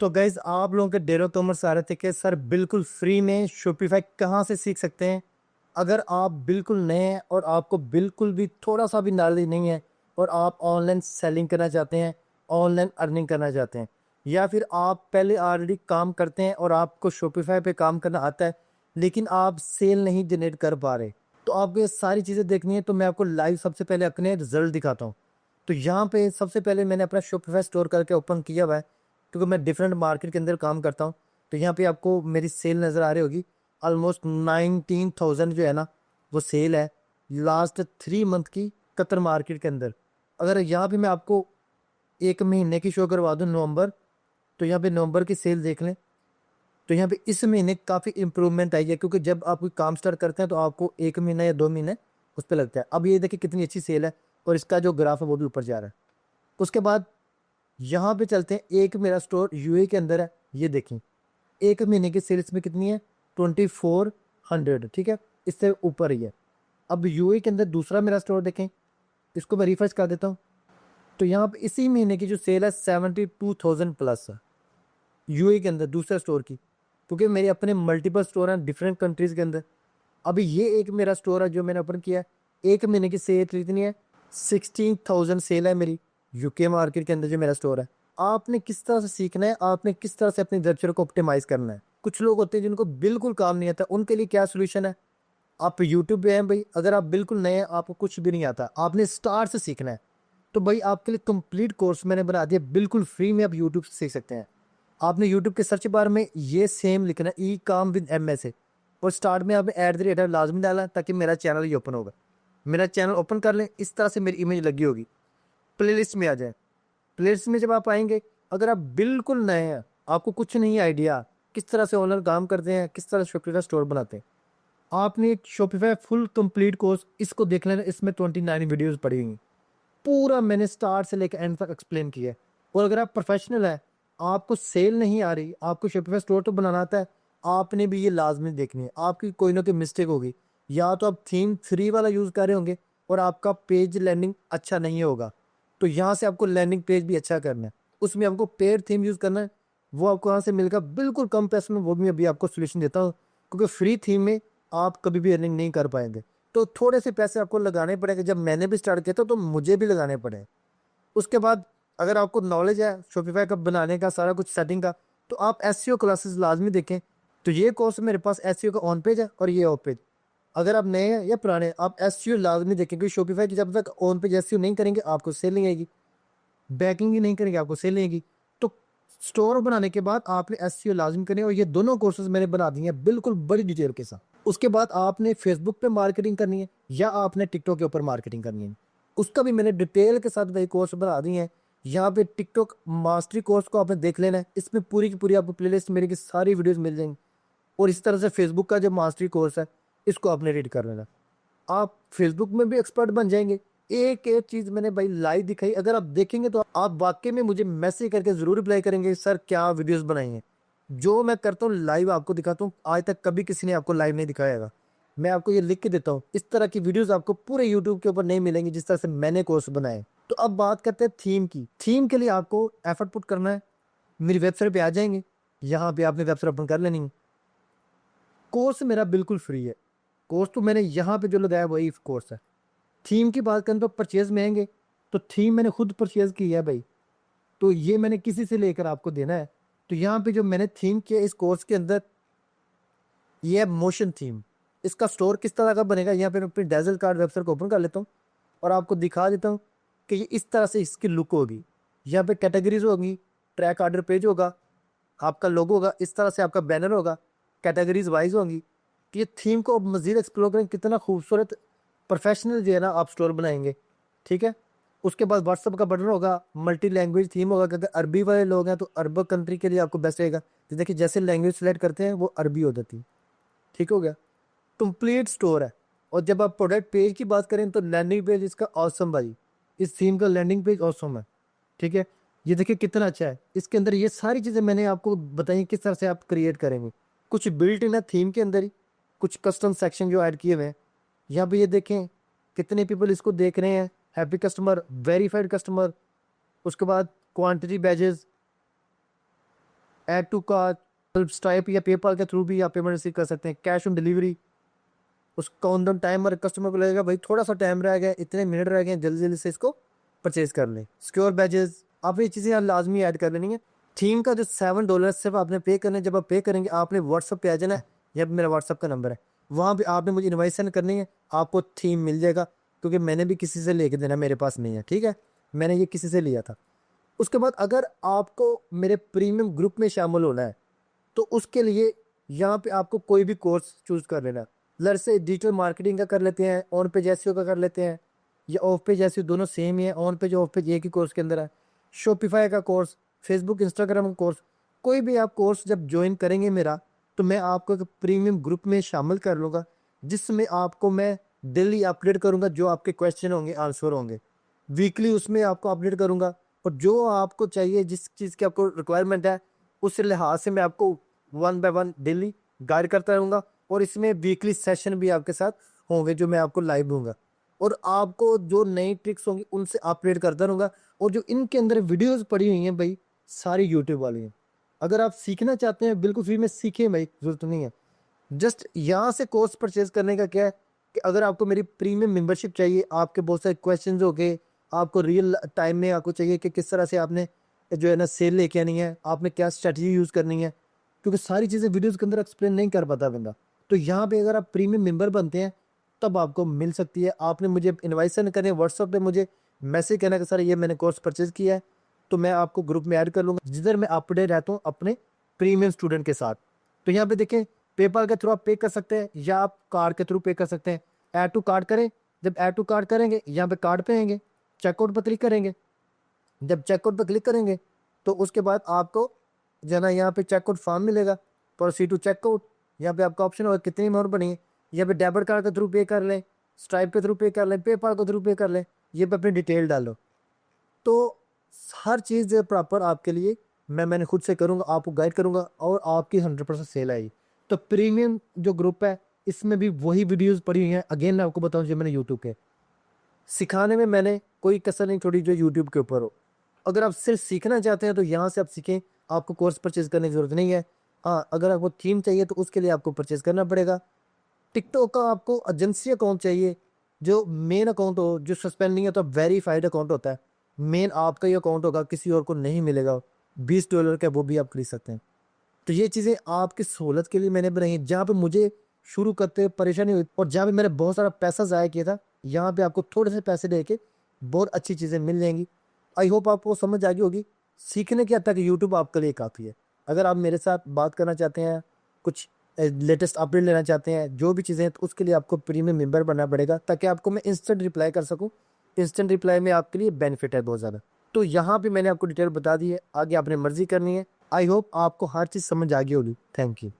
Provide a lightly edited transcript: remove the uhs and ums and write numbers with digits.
तो गाइज आप लोगों के डेरो कॉमर्स आ रहे थे कि सर बिल्कुल फ्री में शॉपिफाई कहाँ से सीख सकते हैं। अगर आप बिल्कुल नए हैं और आपको बिल्कुल भी थोड़ा सा भी नॉलेज नहीं है और आप ऑनलाइन सेलिंग करना चाहते हैं, ऑनलाइन अर्निंग करना चाहते हैं, या फिर आप पहले ऑलरेडी काम करते हैं और आपको शॉपिफाई पे काम करना आता है लेकिन आप सेल नहीं जनरेट कर पा रहे, तो आपको ये सारी चीज़ें देखनी है। तो मैं आपको लाइव सबसे पहले अपने रिजल्ट दिखाता हूँ। तो यहाँ पे सबसे पहले मैंने अपना शॉपिफाई स्टोर करके ओपन किया हुआ है, क्योंकि मैं डिफरेंट मार्केट के अंदर काम करता हूँ। तो यहाँ पे आपको मेरी सेल नज़र आ रही होगी। ऑलमोस्ट 19,000 जो है ना, वो सेल है लास्ट 3 मंथ की कतर मार्केट के अंदर। अगर यहाँ पे मैं आपको एक महीने की शो करवा दूँ, नवंबर, तो यहाँ पे नवंबर की सेल देख लें। तो यहाँ पे इस महीने काफ़ी इंप्रूवमेंट आई है, क्योंकि जब आप कोई काम स्टार्ट करते हैं तो आपको 1 महीना या 2 महीने उस पर लगता है। अब ये देखिए कितनी अच्छी सेल है और इसका जो ग्राफ है वो भी ऊपर जा रहा है। उसके बाद यहाँ पे चलते हैं, एक मेरा स्टोर यूए के अंदर है। ये देखें एक महीने की सेल्स में कितनी है, 2400, ठीक है, इससे ऊपर ही है। अब यूए के अंदर दूसरा मेरा स्टोर देखें, इसको मैं रिफ्रेश कर देता हूँ। तो यहाँ पे इसी महीने की जो सेल है 72,000 प्लस है यूए के अंदर दूसरा स्टोर की, क्योंकि मेरे अपने मल्टीपल स्टोर हैं डिफरेंट कंट्रीज के अंदर। अभी ये एक मेरा स्टोर है जो मैंने ओपन किया है, एक महीने की सेल कितनी है, 16,000 सेल है मेरी यूके मार्केट के अंदर जो मेरा स्टोर है। आपने किस तरह से सीखना है, आपने किस तरह से अपनी वेबसाइट को ऑप्टिमाइज करना है। कुछ लोग होते हैं जिनको बिल्कुल काम नहीं आता, उनके लिए क्या सोल्यूशन है, आप यूट्यूब पे हैं भाई। अगर आप बिल्कुल नए हैं, आपको कुछ भी नहीं आता, आपने स्टार्ट से सीखना है, तो भाई आपके लिए कंप्लीट कोर्स मैंने बना दिया बिल्कुल फ्री में, आप यूट्यूब से सीख सकते हैं। आपने यूट्यूब के सर्च बार में ये सेम लिखना है, ई काम विद एम एस ए, और स्टार्ट में आपने @ लाजमी डाला ताकि मेरा चैनल ही ओपन होगा। मेरा चैनल ओपन कर लें, इस तरह से मेरी इमेज लगी होगी, प्लेलिस्ट में आ जाए। प्लेलिस्ट में जब आप आएंगे, अगर आप बिल्कुल नए हैं, आपको कुछ नहीं आइडिया किस तरह से ऑनलाइन काम करते हैं, किस तरह से शॉपिफाई स्टोर बनाते हैं, आपने एक शॉपिफाई फुल कंप्लीट कोर्स इसको देख लेना। इसमें 29 वीडियोस पड़ी हुई हैं, पूरा मैंने स्टार्ट से लेकर एंड तक एक्सप्लेन किया है। और अगर आप प्रोफेशनल है, आपको सेल नहीं आ रही, आपको शॉपिफाई स्टोर तो बनाना आता है, आपने भी ये लाजमी देखनी है। आपकी कोई ना कोई मिस्टेक होगी, या तो आप थीम 3 वाला यूज़ कर रहे होंगे और आपका पेज लैंडिंग अच्छा नहीं होगा, तो यहाँ से आपको लैंडिंग पेज भी अच्छा करना है, उसमें आपको पेड थीम यूज़ करना है। वो आपको यहाँ से मिलेगा बिल्कुल कम पैसे में, वो भी अभी आपको सोल्यूशन देता हूँ, क्योंकि फ्री थीम में आप कभी भी अर्निंग नहीं कर पाएंगे। तो थोड़े से पैसे आपको लगाने पड़ेंगे, जब मैंने भी स्टार्ट किया था तो मुझे भी लगाने पड़े। उसके बाद अगर आपको नॉलेज है शॉपिफाई का बनाने का, सारा कुछ सेटिंग का, तो आप एसईओ क्लासेस लाजमी देखें। तो ये कोर्स मेरे पास एसईओ का ऑन पेज है और ये ऑफ पेज। अगर आप नए हैं या पुराने हैं, आप एसईओ लाजमी देखें, क्योंकि शॉपिफाई की जब तक ऑन पेज एसईओ नहीं करेंगे आपको सेल नहीं आएगी, बैकिंग ही नहीं करेंगे आपको सेल नहीं आएगी। तो स्टोर बनाने के बाद आपने एसईओ लाजमी करनी है, और ये दोनों कोर्सेज मैंने बना दिए हैं बिल्कुल बड़ी डिटेल के साथ। उसके बाद आपने फेसबुक पे मार्केटिंग करनी है या आपने टिकटॉक के ऊपर मार्केटिंग करनी है, उसका भी मैंने डिटेल के साथ वही कोर्स बना दिए हैं। यहाँ पे टिकटॉक मास्टरी कोर्स को आपने देख लेना है, इसमें पूरी की पूरी आपको प्लेलिस्ट मेरी की सारी वीडियोस मिल जाएंगी। और इस तरह से फेसबुक का जो मास्टरी कोर्स है, इसको आपने रीड कर लेना, आप फेसबुक में भी एक्सपर्ट बन जाएंगे। एक एक चीज मैंने भाई लाइव दिखाई, अगर आप देखेंगे तो आप वाकई में मुझे मैसेज करके जरूर रिप्लाई करेंगे, सर क्या वीडियोस बनाई हैं। जो मैं करता हूँ लाइव आपको दिखाता हूँ, आज तक कभी किसी ने आपको लाइव नहीं दिखाएगा। मैं आपको ये लिख के देता हूँ, इस तरह की वीडियोस आपको पूरे यूट्यूब के ऊपर नहीं मिलेंगी जिस तरह से मैंने कोर्स बनाए। तो अब बात करते हैं थीम की। थीम के लिए आपको एफर्ट पुट करना है, मेरी वेबसाइट पे आ जाएंगे, यहाँ पे आपने वेबसाइट ओपन कर लेनी है। कोर्स मेरा बिल्कुल फ्री है, कोर्स तो मैंने यहाँ पे जो लगाया वही कोर्स है। थीम की बात करें तो परचेज में आएंगे, तो थीम मैंने खुद परचेज की है भाई, तो ये मैंने किसी से लेकर आपको देना है। तो यहाँ पे जो मैंने थीम किया इस कोर्स के अंदर, ये है मोशन थीम। इसका स्टोर किस तरह का बनेगा, यहाँ पे मैं अपनी डेजल कार्ड वेबसाइट को ओपन कर लेता हूँ और आपको दिखा देता हूँ कि ये इस तरह से इसकी लुक होगी। यहाँ पे कैटेगरीज होगी, ट्रैक ऑर्डर पेज होगा, आपका लोगो होगा, इस तरह से आपका बैनर होगा, कैटेगरीज वाइज होंगी। कि ये थीम को मजीद एक्सप्लोर करें, कितना खूबसूरत प्रोफेशनल जो है ना आप स्टोर बनाएंगे, ठीक है। उसके बाद व्हाट्सअप का बटन होगा, मल्टी लैंग्वेज थीम होगा, अगर अरबी वाले लोग हैं तो अरब कंट्री के लिए आपको बेस्ट रहेगा। तो देखिए जैसे लैंग्वेज सेलेक्ट करते हैं वो अरबी हो जाती है, ठीक हो गया, कंप्लीट स्टोर है। और जब आप प्रोडक्ट पेज की बात करें तो लैंडिंग पेज इसका ऑसम भाई, इस थीम का लैंडिंग पेज ऑसम है, ठीक है। ये देखिए कितना अच्छा है, इसके अंदर ये सारी चीज़ें मैंने आपको बताई किस तरह से आप क्रिएट करेंगे। कुछ बिल्ट इन है थीम के अंदर ही, कुछ कस्टम सेक्शन जो ऐड किए हुए हैं। यहाँ पे ये देखें कितने पीपल इसको देख रहे हैं, हैप्पी कस्टमर, वेरीफाइड कस्टमर, उसके बाद quantity badges, add to cart, stripe या पेपाल के थ्रू भी आप पेमेंट रिसीव कर सकते हैं। कैश ऑन डिलीवरी, उस काउंटडाउन टाइमर कस्टमर को लगेगा भाई थोड़ा सा टाइम रह गया, इतने मिनट रह गए, जल्दी जल्दी से इसको परचेज कर लें। सिक्योर बैजेस, आप ये चीज़ें लाजमी ऐड कर लेनी है। थीम का जो $7 सिर्फ आपने पे करना है, जब आप पे करेंगे आपने व्हाट्सअप पे आ जाना है, यह मेरा व्हाट्सअप का नंबर है, वहाँ पे आपने मुझे इनवाइस सेंड करनी है, आपको थीम मिल जाएगा, क्योंकि मैंने भी किसी से लेके देना, मेरे पास नहीं है, ठीक है, मैंने ये किसी से लिया था। उसके बाद अगर आपको मेरे प्रीमियम ग्रुप में शामिल होना है तो उसके लिए यहाँ पे आपको कोई भी कोर्स चूज कर लेना है। लर से डिजिटल मार्केटिंग का कर लेते हैं, ऑन पेज एसईओ का कर लेते हैं, या ऑफ पेज एसईओ, दोनों सेम ही है, ऑन पेज ऑफ पेज एक ही कोर्स के अंदर है। शॉपिफाई का कोर्स, फेसबुक इंस्टाग्राम का कोर्स, कोई भी आप कोर्स जब ज्वाइन करेंगे मेरा, तो मैं आपको एक प्रीमियम ग्रुप में शामिल कर लूँगा, जिसमें आपको मैं डेली अपडेट करूँगा, जो आपके क्वेश्चन होंगे आंसर होंगे, वीकली उसमें आपको अपडेट करूँगा, और जो आपको चाहिए, जिस चीज़ की आपको रिक्वायरमेंट है, उस लिहाज से मैं आपको 1 बाय 1 डेली गाइड करता रहूँगा। और इसमें वीकली सेशन भी आपके साथ होंगे, जो मैं आपको लाइव दूंगा, और आपको जो नई ट्रिक्स होंगी उनसे अपडेट करता रहूँगा। और जो इनके अंदर वीडियोस पड़ी हुई हैं भाई, सारी यूट्यूब वाली हैं। अगर आप सीखना चाहते हैं बिल्कुल फ्री में सीखें भाई, जरूरत नहीं है। जस्ट यहाँ से कोर्स परचेज करने का क्या है कि अगर आपको मेरी प्रीमियम मेंबरशिप चाहिए, आपके बहुत सारे क्वेश्चंस हो गए, आपको रियल टाइम में आपको चाहिए कि किस तरह से आपने जो है ना सेल लेके आनी है, आपने क्या स्ट्रेटजी यूज़ करनी है, क्योंकि सारी चीज़ें वीडियोज़ के अंदर एक्सप्लेन नहीं कर पाता बंदा। तो यहाँ पे अगर आप प्रीमियम मेंबर बनते हैं तब आपको मिल सकती है। आपने मुझे इनवाइट सेंड करनी है, व्हाट्सअप पे मुझे मैसेज करना कि सर ये मैंने कोर्स परचेज किया है, तो मैं आपको ग्रुप में ऐड कर लूँगा, जिधर मैं अपडेट रहता हूँ अपने प्रीमियम स्टूडेंट के साथ। तो यहाँ पे देखें, पेपाल के थ्रू आप पे कर सकते हैं, या आप कार्ड के थ्रू पे कर सकते हैं। ऐड टू कार्ड करें, जब ऐड टू कार्ड करेंगे यहाँ पे कार्ड पे आएंगे, चेकआउट पर क्लिक करेंगे, जब चेकआउट पर क्लिक करेंगे तो उसके बाद आपको जना यहाँ पे चेकआउट फॉर्म मिलेगा, प्रोसीड टू चेकआउट। यहाँ पे आपका ऑप्शन होगा कितनी अमाउंट बनी है, यहाँ पे डेबिट कार्ड के थ्रू पे कर लें, स्ट्राइप के थ्रू पे कर लें, पेपाल के थ्रू पे कर लें, ये पे अपनी डिटेल डालो। तो हर चीज़ प्रॉपर आपके लिए मैंने खुद से करूँगा, आपको गाइड करूँगा, और आपकी 100% सेल आएगी। तो प्रीमियम जो ग्रुप है इसमें भी वही वीडियोज़ पड़ी हुई हैं, अगेन मैं आपको बताऊँ जो मैंने यूट्यूब के सिखाने में मैंने कोई कसर नहीं छोड़ी जो यूट्यूब के ऊपर हो। अगर आप सिर्फ सीखना चाहते हैं तो यहाँ से आप सीखें, आपको कोर्स परचेज करने की ज़रूरत नहीं है। हाँ, अगर आपको थीम चाहिए तो उसके लिए आपको परचेज करना पड़ेगा। टिकटॉक का आपको एजेंसी अकाउंट चाहिए, जो मेन अकाउंट हो, जो सस्पेंड नहीं होता, वेरीफाइड अकाउंट होता है, मेन आपका ही अकाउंट होगा, किसी और को नहीं मिलेगा। $20 का वो भी आप खरीद सकते हैं। तो ये चीज़ें आपकी सहूलत के लिए मैंने बनाई हैं, जहाँ पे मुझे शुरू करते हुए परेशानी हुई और जहाँ पे मैंने बहुत सारा पैसा ज़ाया किया था, यहाँ पे आपको थोड़े से पैसे दे के बहुत अच्छी चीज़ें मिल जाएंगी। आई होप आपको समझ आ गई होगी। सीखने के हद तक यूट्यूब आपके लिए काफ़ी है। अगर आप मेरे साथ बात करना चाहते हैं, कुछ लेटेस्ट अपडेट लेना चाहते हैं, जो भी चीज़ें हैं, तो उसके लिए आपको प्रीमियम मेंबर बनना पड़ेगा, ताकि आपको मैं इंस्टेंट रिप्लाई कर सकूँ। इंस्टेंट रिप्लाई में आपके लिए बेनिफिट है बहुत ज़्यादा। तो यहाँ पे मैंने आपको डिटेल बता दी है, आगे आपने मर्जी करनी है। आई होप आपको हर चीज़ समझ आ गई होगी। Thank you.